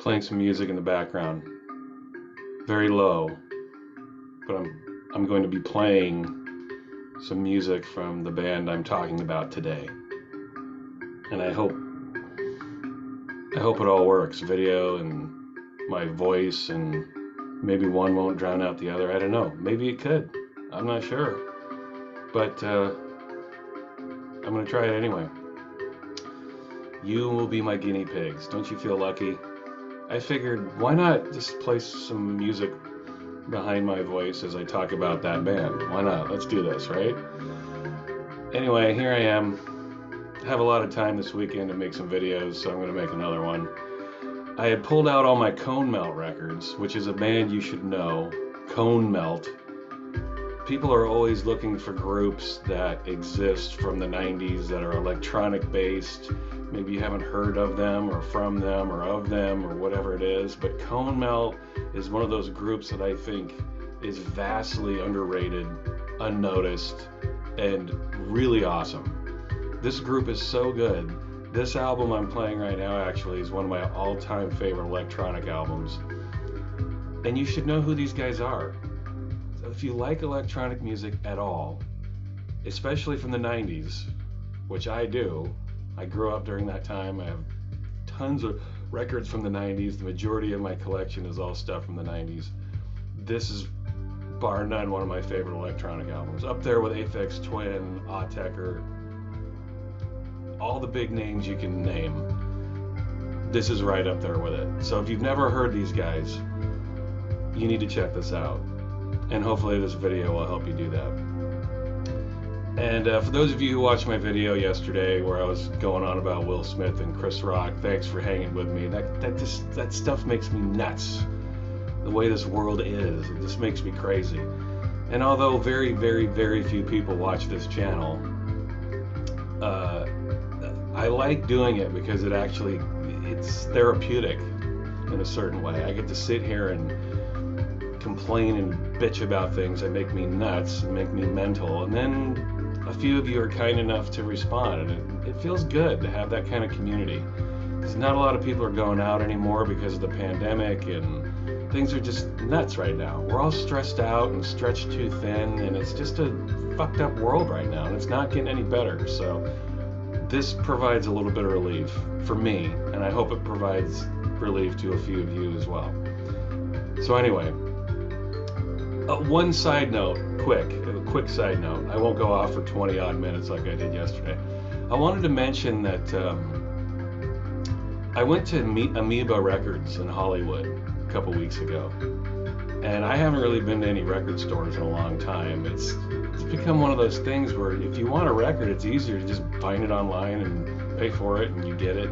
playing some music in the background, very low, but I'm going to be playing some music from the band I'm talking about today, and I hope it all works. Video and my voice, and maybe one won't drown out the other. I don't know. Maybe it could. I'm not sure, but I'm gonna try it anyway. You will be my guinea pigs. Don't you feel lucky? I figured, why not just play some music behind my voice as I talk about that band? Why not? Let's do this, right? Anyway, here I am. I have a lot of time this weekend to make some videos, so I'm going to make another one. I had pulled out all my Conemelt records, which is a band you should know. Conemelt. People are always looking for groups that exist from the 90s that are electronic based. Maybe you haven't heard of them or from them or of them or whatever it is, but Conemelt is one of those groups that I think is vastly underrated, unnoticed, and really awesome. This group is so good. This album I'm playing right now actually is one of my all-time favorite electronic albums. And you should know who these guys are. So if you like electronic music at all, especially from the 90s, which I do, I grew up during that time. I have tons of records from the 90s. The majority of my collection is all stuff from the 90s. This is bar none one of my favorite electronic albums. Up there with Aphex Twin, Autechre, all the big names you can name. This is right up there with it. So if you've never heard these guys, you need to check this out. And hopefully this video will help you do that. And for those of you who watched my video yesterday where I was going on about Will Smith and Chris Rock, thanks for hanging with me. That stuff makes me nuts. The way this world is, it just makes me crazy. And although very, very, very few people watch this channel, I like doing it because it's therapeutic in a certain way. I get to sit here and complain and bitch about things that make me nuts and make me mental, and then a few of you are kind enough to respond, and it feels good to have that kind of community, because not a lot of people are going out anymore because of the pandemic, and things are just nuts right now. We're all stressed out and stretched too thin, and it's just a fucked up world right now, and it's not getting any better. So this provides a little bit of relief for me, and I hope it provides relief to a few of you as well. So anyway, one side note, a quick side note. I won't go off for 20 odd minutes like I did yesterday. I wanted to mention that I went to Amoeba Records in Hollywood a couple weeks ago, and I haven't really been to any record stores in a long time. It's become one of those things where if you want a record, it's easier to just find it online and pay for it and you get it.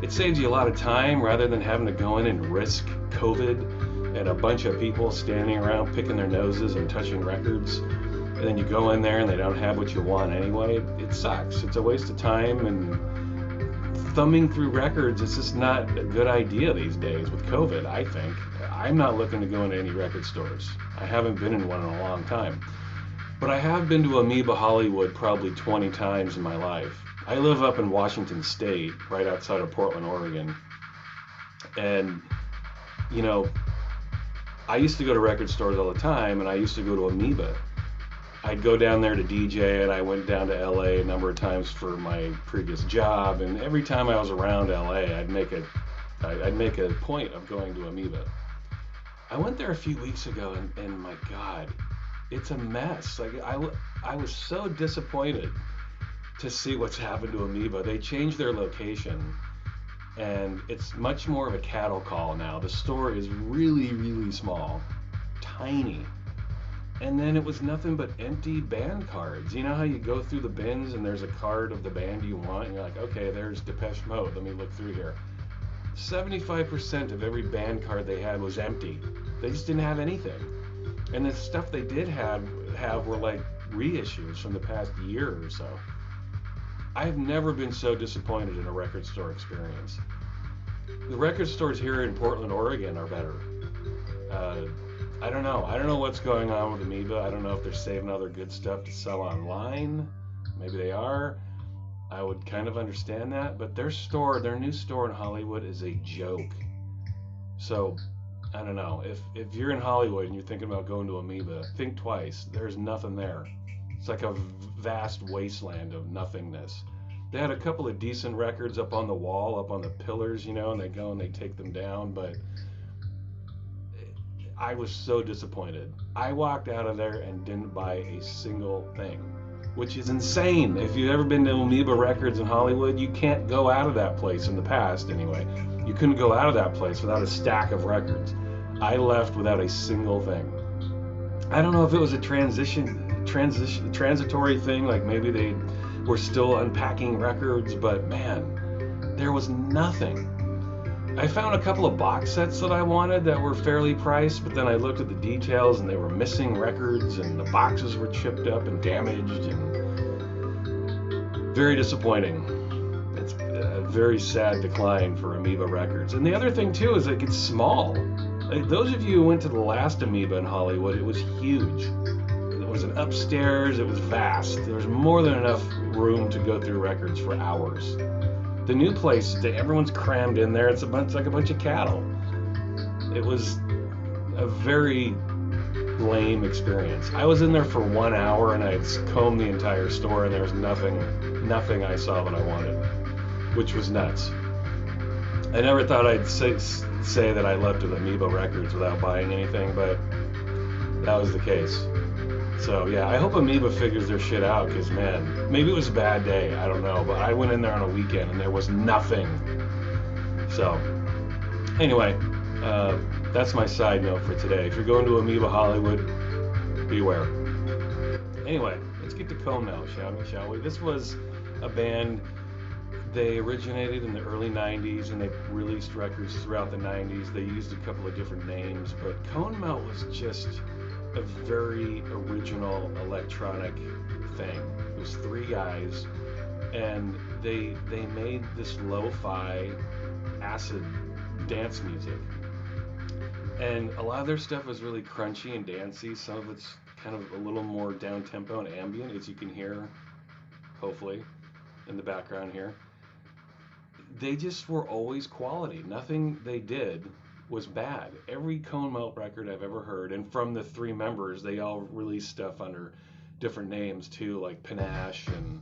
It saves you a lot of time rather than having to go in and risk COVID and a bunch of people standing around picking their noses and touching records, and then you go in there and they don't have what you want anyway. It sucks. It's a waste of time, and thumbing through records is just not a good idea these days with COVID, I think. I'm not looking to go into any record stores. I haven't been in one in a long time. But I have been to Amoeba Hollywood probably 20 times in my life. I live up in Washington State, right outside of Portland, Oregon. And, you know, I used to go to record stores all the time, and I used to go to Amoeba. I'd go down there to DJ, and I went down to LA a number of times for my previous job, and every time I was around LA, I'd make a point of going to Amoeba. I went there a few weeks ago, and my God, it's a mess. Like I was so disappointed to see what's happened to Amoeba. They changed their location, and it's much more of a cattle call now. The store is really, really small, tiny. And then it was nothing but empty band cards. You know how you go through the bins and there's a card of the band you want, and you're like, okay, there's Depeche Mode, let me look through here. 75% of every band card they had was empty. They just didn't have anything. And the stuff they did have were like reissues from the past year or so. I've never been so disappointed in a record store experience. The record stores here in Portland, Oregon are better. I don't know what's going on with Amoeba. I don't know if they're saving all their good stuff to sell online. Maybe they are. I would kind of understand that, but their new store in Hollywood is a joke. So I don't know. If you're in Hollywood and you're thinking about going to Amoeba, think twice. There's nothing there. It's like a vast wasteland of nothingness. They had a couple of decent records up on the wall, up on the pillars, and they go and they take them down, but I was so disappointed. I walked out of there and didn't buy a single thing, which is insane. If you've ever been to Amoeba Records in Hollywood, you can't go out of that place in the past anyway. You couldn't go out of that place without a stack of records. I left without a single thing. I don't know if it was a transitory thing, like maybe they were still unpacking records, but man, there was nothing. I found a couple of box sets that I wanted that were fairly priced, but then I looked at the details and they were missing records and the boxes were chipped up and damaged and very disappointing. It's a very sad decline for Amoeba Records. And the other thing too is it gets small. Like, those of you who went to the last Amoeba in Hollywood, it was huge. It was an upstairs, it was vast. There was more than enough room to go through records for hours. The new place, everyone's crammed in there. It's like a bunch of cattle. It was a very lame experience. I was in there for 1 hour and I combed the entire store and there was nothing I saw that I wanted, which was nuts. I never thought I'd say that I left with Amoeba Records without buying anything, but that was the case. So yeah, I hope Amoeba figures their shit out, because man, maybe it was a bad day, I don't know, but I went in there on a weekend and there was nothing. So anyway, that's my side note for today. If you're going to Amoeba Hollywood, beware. Anyway, let's get to Conemelt, shall we? This was a band. They originated in the early 90s and they released records throughout the 90s. They used a couple of different names, but Conemelt was just a very original electronic thing. It was 3 guys and they made this lo-fi acid dance music. And a lot of their stuff was really crunchy and dancey. Some of it's kind of a little more down-tempo and ambient, as you can hear, hopefully, in the background here. They just were always quality. Nothing they did was bad. Every Conemelt record I've ever heard, and from the 3 members, they all released stuff under different names too, like Panache, and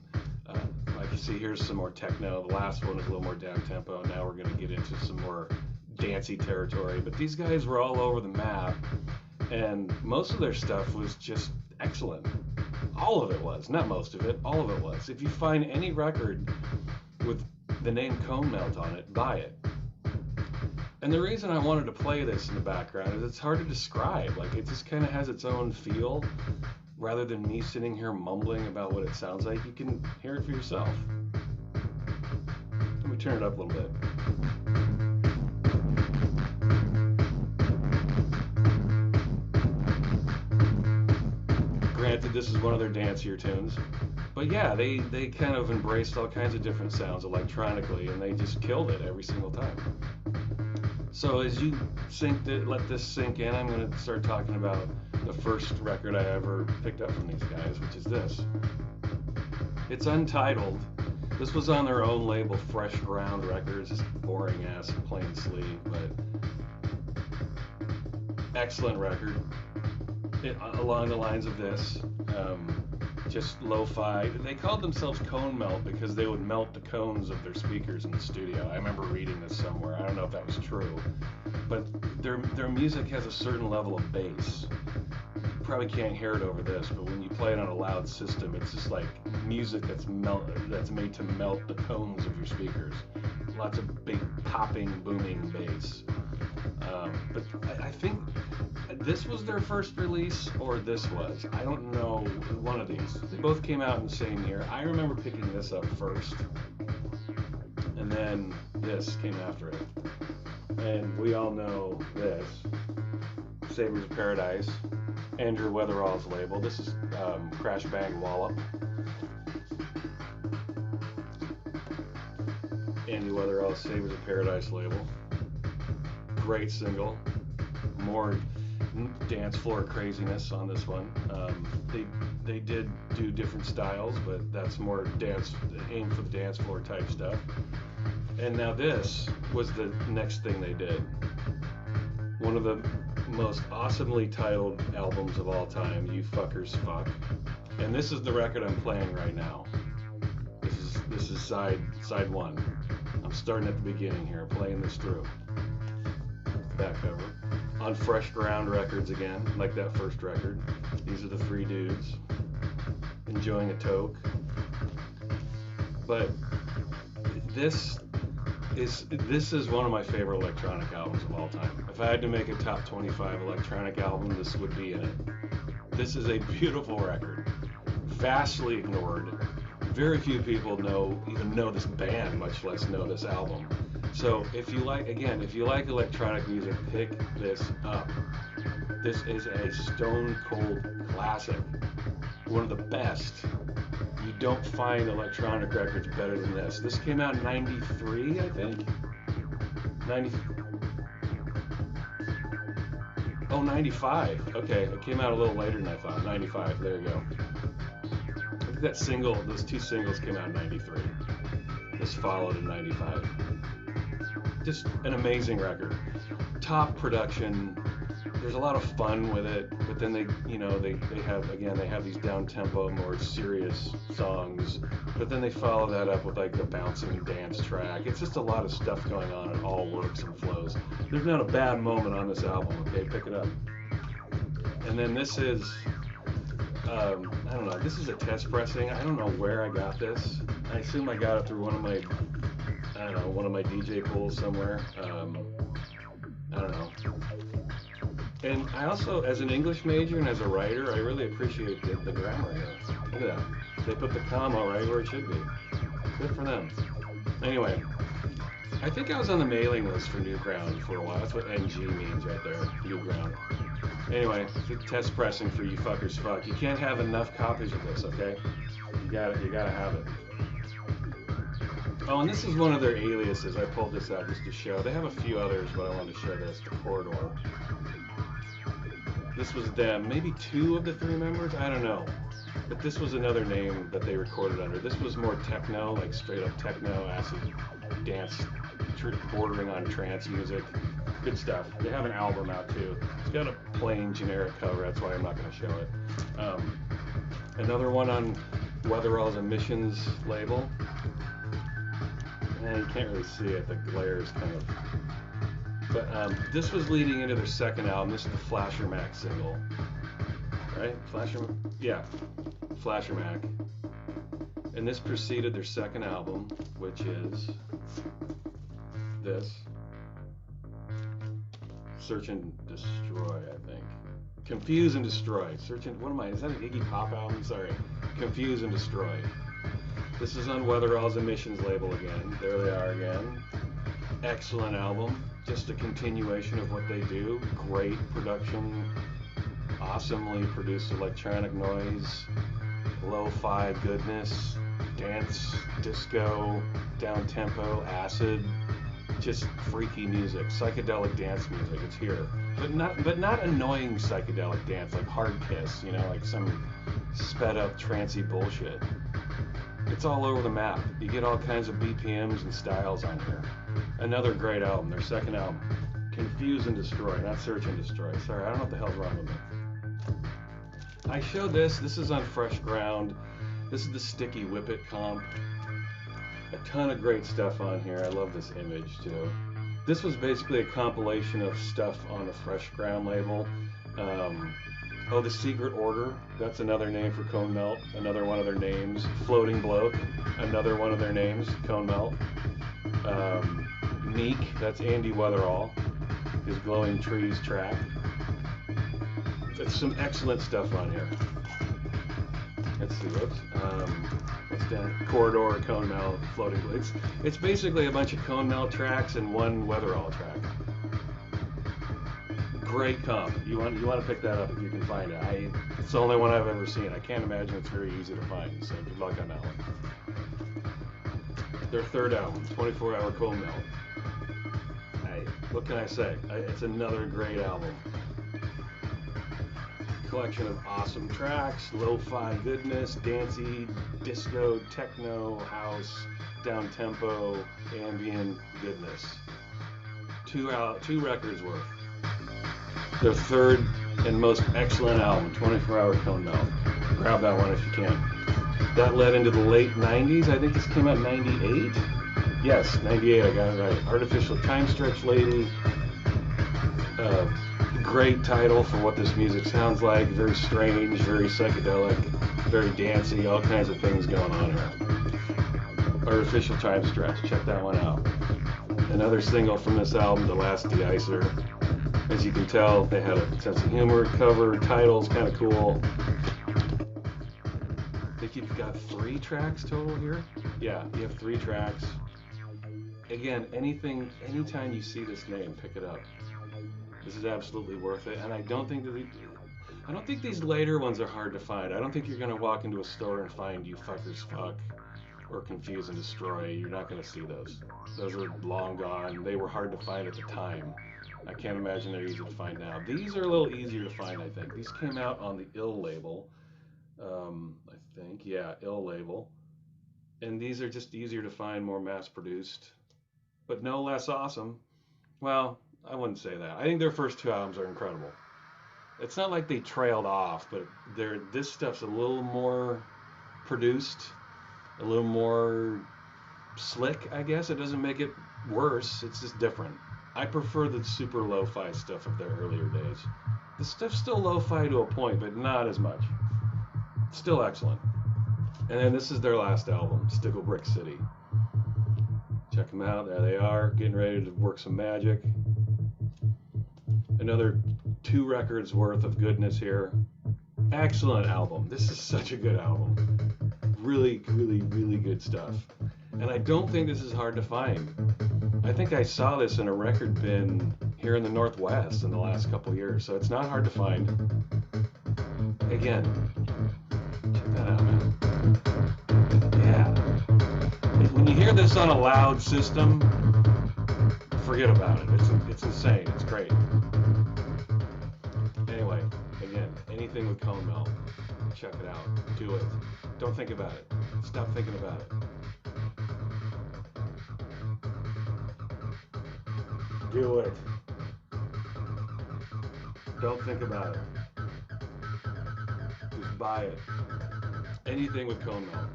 like you see, here's some more techno. The last one is a little more down-tempo. Now we're going to get into some more dancey territory. But these guys were all over the map, and most of their stuff was just excellent. All of it was, not most of it, all of it was. If you find any record with the name Conemelt on it, buy it. And the reason I wanted to play this in the background is it's hard to describe. Like, it just kind of has its own feel. Rather than me sitting here mumbling about what it sounds like, you can hear it for yourself. Let me turn it up a little bit. Granted, this is one of their dancier tunes. But yeah, they kind of embraced all kinds of different sounds electronically, and they just killed it every single time. So as you let this sink in, I'm going to start talking about the first record I ever picked up from these guys, which is this. It's untitled. This was on their own label, Fresh Ground Records. Just boring ass plain sleeve, but excellent record. Along the lines of this, just lo-fi. They called themselves Conemelt because they would melt the cones of their speakers in the studio. I remember reading this somewhere. I don't know if that was true, but their music has a certain level of bass. You probably can't hear it over this, but when you play it on a loud system, it's just like music that's made to melt the cones of your speakers. Lots of big popping, booming bass. But I think this was their first release, or this was. I don't know, one of these. They both came out in the same year. I remember picking this up first, and then this came after it. And we all know this. Sabres of Paradise, Andrew Weatherall's label. This is Crash Bang Wallop. Andy Weatherall's Sabres of Paradise label. Great single. More dance floor craziness on this one. They did do different styles, but that's more aim for the dance floor type stuff. And now this was the next thing they did. one of the most awesomely titled albums of all time, You Fuckers Fuck. And this is the record I'm playing right now. This is side one. I'm starting at the beginning here, playing this through. Back cover. On Fresh Ground Records again, like that first record. These are the three dudes enjoying a toke. But this is one of my favorite electronic albums of all time. If I had to make a top 25 electronic album, this would be in it. This is a beautiful record, vastly ignored. Very few people even know this band, much less know this album. So if you like electronic music, pick this up. This is a stone cold classic, one of the best. You don't find electronic records better than this. This came out in 93, I think. 95. Okay, it came out a little later than I thought. 95, there you go. I think those two singles came out in 93. This followed in 95. Just an amazing record. Top production. There's a lot of fun with it, but then they have these down-tempo, more serious songs, but then they follow that up with like the bouncing dance track. It's just a lot of stuff going on. It all works and flows. There's not a bad moment on this album. Okay, pick it up. And then this is, I don't know. This is a test pressing. I don't know where I got this. I assume I got it through one of my DJ pools somewhere. I don't know. And I also, as an English major and as a writer, I really appreciate the grammar here. Look at that. They put the comma right where it should be. Good for them. Anyway, I think I was on the mailing list for Newground for a while. That's what NG means right there, Newground. Anyway, test pressing for You Fuckers Fuck. You can't have enough copies of this, okay? You gotta have it. Oh, and this is one of their aliases. I pulled this out just to show. They have a few others, but I wanted to show this, the Corridor. This was them, maybe two of the three members, I don't know. But this was another name that they recorded under. This was more techno, like straight up techno, acid dance, bordering on trance music. Good stuff. They have an album out too. It's got a plain generic cover, that's why I'm not going to show it. Another one on Weatherall's Emissions label. You can't really see it, the glare is kind of... But this was leading into their second album. This is the Flasher Mac single, right? Flasher Mac. And this preceded their second album, which is this, Search and Destroy, I think. Confuse and Destroy. Is that an Iggy Pop album? Sorry. Confuse and Destroy. This is on Weatherall's Emissions label again. There they are again. Excellent album. Just a continuation of what they do. Great production, awesomely produced electronic noise, lo-fi goodness, dance, disco, down-tempo, acid, just freaky music, psychedelic dance music. It's here, but not annoying psychedelic dance like Hard Kiss, like some sped-up trancey bullshit. It's all over the map. You get all kinds of BPMs and styles on here. Another great album, their second album. Confuse and Destroy, not Search and Destroy. Sorry, I don't know what the hell's wrong with me. I showed this is on Fresh Ground. This is the Sticky Whippet comp. A ton of great stuff on here. I love this image too. This was basically a compilation of stuff on the Fresh Ground label. The Secret Order, that's another name for Conemelt, another one of their names. Floating Bloke, another one of their names, Conemelt. Meek, that's Andy Weatherall, his Glowing Trees track. There's some excellent stuff on here. Let's see, what's down? Corridor, Conemelt, Floating Bloke. It's basically a bunch of Conemelt tracks and one Weatherall track. Great comp. You want to pick that up if you can find it. It's the only one I've ever seen. I can't imagine it's very easy to find, so good luck on that one. Their third album, 24 Hour Conemelt. What can I say? It's another great album. Collection of awesome tracks, lo-fi goodness, dancey, disco, techno, house, down-tempo, ambient goodness. Two records worth. their third and most excellent album, 24 Hour Conemelt. Grab that one if you can. That led into the late 90s. I think this came out in 98. Yes, 98, I got it right. Artificial Time Stretch Lady. Great title for what this music sounds like. Very strange, very psychedelic, very dancey, all kinds of things going on here. Artificial Time Stretch, check that one out. Another single from this album, The Last De-icer. As you can tell, they had a sense of humor, cover, title's kind of cool. I think you've got 3 tracks total here. Yeah, you have 3 tracks. Again, anytime you see this name, pick it up. This is absolutely worth it, and I don't think these later ones are hard to find. I don't think you're gonna walk into a store and find You Fuckers Fuck or Confuse and Destroy. You're not gonna see those. Those are long gone. They were hard to find at the time. I can't imagine they're easy to find now. These are a little easier to find, I think. These came out on the Ill label, I think. Yeah, Ill label. And these are just easier to find, more mass-produced, but no less awesome. Well, I wouldn't say that. I think their first 2 albums are incredible. It's not like they trailed off, but this stuff's a little more produced, a little more slick, I guess. It doesn't make it worse. It's just different. I prefer the super lo-fi stuff of their earlier days. The stuff's still lo-fi to a point, but not as much. Still excellent. And then this is their last album, Stickle Brick City. Check them out. There they are, getting ready to work some magic. Another 2 records worth of goodness here. Excellent album. This is such a good album. Really, really, really good stuff. And I don't think this is hard to find. I think I saw this in a record bin here in the Northwest in the last couple years, so it's not hard to find. Again, check that out, man. Yeah. When you hear this on a loud system, forget about it. It's insane. It's great. Anyway, again, anything with Conemelt, check it out. Do it. Don't think about it. Stop thinking about it. Do it. Don't think about it. Just buy it. Anything with Conemelt.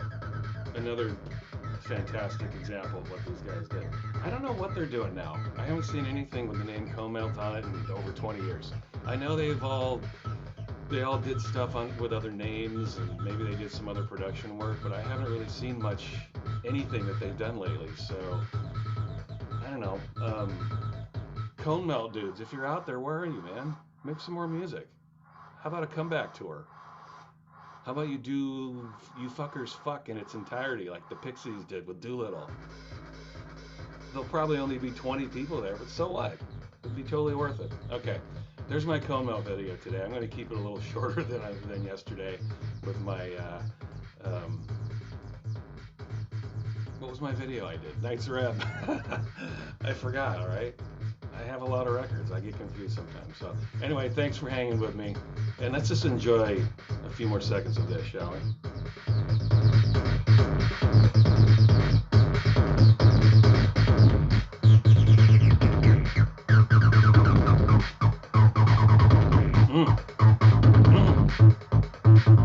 Another fantastic example of what these guys did. I don't know what they're doing now. I haven't seen anything with the name Conemelt on it in over 20 years. I know they all did stuff with other names, and maybe they did some other production work, but I haven't really seen much anything that they've done lately. So I don't know. Conemelt dudes, if you're out there, where are you, man? Make some more music. How about a comeback tour? How about you do You Fuckers Fuck in its entirety, like the Pixies did with Doolittle? There'll probably only be 20 people there, but so what? It'd be totally worth it. Okay, there's my Conemelt video today. I'm going to keep it a little shorter than yesterday with my, what was my video I did? Night's Rep. I forgot, all right? I have a lot of records. I get confused sometimes. So anyway, thanks for hanging with me. And let's just enjoy a few more seconds of this, shall we?